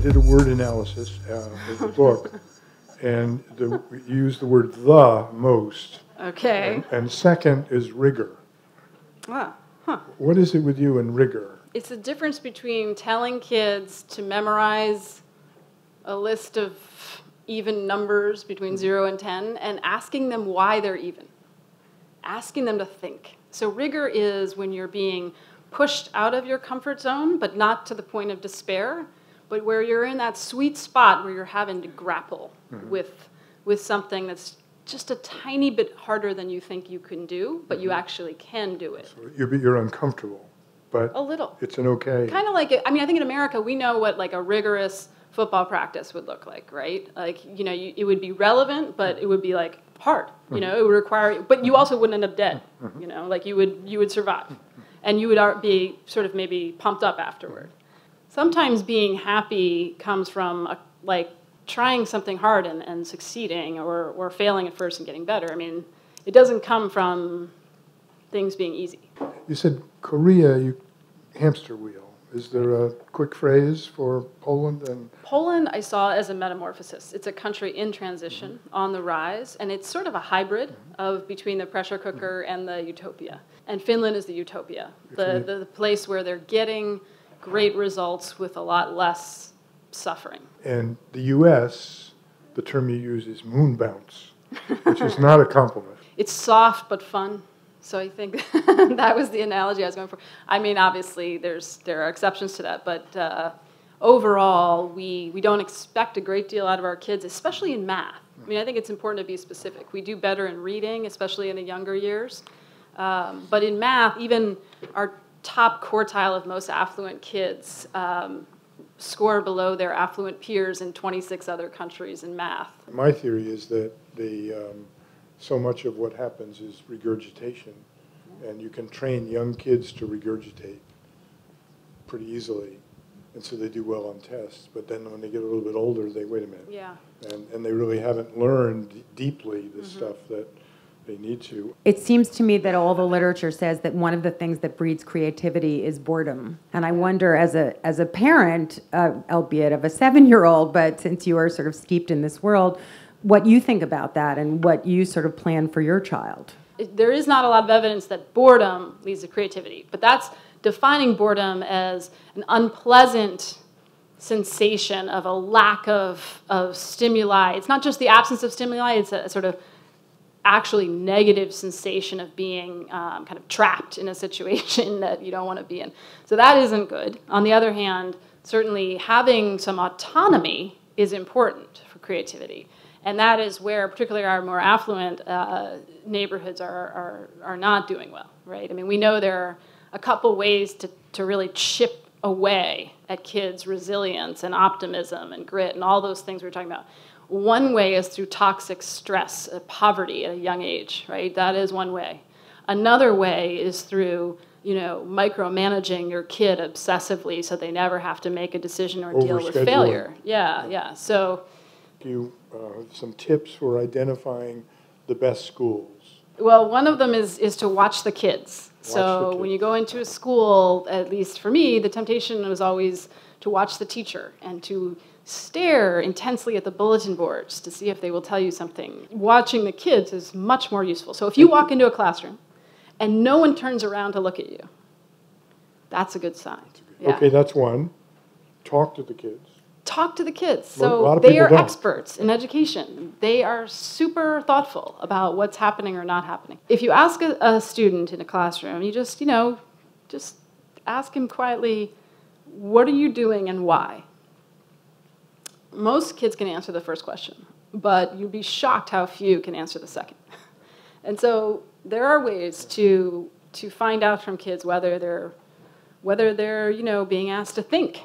did a word analysis of the book, and you used the word "the" most. Okay. And second is rigor. Ah, huh. What is it with you and rigor? It's the difference between telling kids to memorize a list of even numbers between 0 and 10 and asking them why they're even. Asking them to think. So rigor is when you're being pushed out of your comfort zone, but not to the point of despair, but where you're in that sweet spot where you're having to grapple with something that's just a tiny bit harder than you think you can do, but you actually can do it. So you're uncomfortable, but a little. It's an okay. Kind of like, I think in America we know what like a rigorous football practice would look like, right? Like, it would be relevant, but it would be like hard. It would require, but you also wouldn't end up dead. Like you would survive, and you would be sort of maybe pumped up afterward. Sometimes being happy comes from like trying something hard and succeeding, or failing at first and getting better. It doesn't come from things being easy. You said Korea, hamster wheel. Is there a quick phrase for Poland? Poland I saw as a metamorphosis. It's a country in transition, on the rise, and it's sort of a hybrid of between the pressure cooker and the utopia. And Finland is the utopia, the place where they're getting great results with a lot less suffering. And the U.S., the term you use is moon bounce, which is not a compliment. It's soft but fun. So I think that was the analogy I was going for. Obviously, there are exceptions to that, but overall, we don't expect a great deal out of our kids, especially in math. I think it's important to be specific. We do better in reading, especially in the younger years. But in math, even our top quartile of most affluent kids score below their affluent peers in 26 other countries in math. My theory is that so much of what happens is regurgitation, and you can train young kids to regurgitate pretty easily, and so they do well on tests. But then when they get a little bit older, they wait a minute, and they really haven't learned deeply the stuff that they need to. It seems to me that all the literature says that one of the things that breeds creativity is boredom. And I wonder, as a parent, albeit of a 7-year-old, but since you are sort of steeped in this world, what you think about that and what you sort of plan for your child. There is not a lot of evidence that boredom leads to creativity, but that's defining boredom as an unpleasant sensation of a lack of stimuli. It's not just the absence of stimuli, it's a sort of actually negative sensation of being kind of trapped in a situation that you don't want to be in. So that isn't good. On the other hand, certainly having some autonomy is important for creativity. And that is where particularly our more affluent neighborhoods are not doing well, right? We know there are a couple ways to really chip away at kids' resilience and optimism and grit and all those things we were talking about. One way is through toxic stress, poverty at a young age, right? That is one way. Another way is through, micromanaging your kid obsessively so they never have to make a decision or deal with failure. Yeah. So, some tips for identifying the best schools. Well, one of them is to watch the kids. When you go into a school, at least for me, the temptation was always to watch the teacher and to stare intensely at the bulletin boards to see if they will tell you something. Watching the kids is much more useful. So if you walk into a classroom and no one turns around to look at you, that's a good sign. Yeah. Okay, that's one. Talk to the kids. Talk to the kids. So they are experts in education. They are super thoughtful about what's happening or not happening. If you ask a student in a classroom, you just ask him quietly, what are you doing and why? Most kids can answer the first question, but you'd be shocked how few can answer the second. And so there are ways to find out from kids whether they're being asked to think.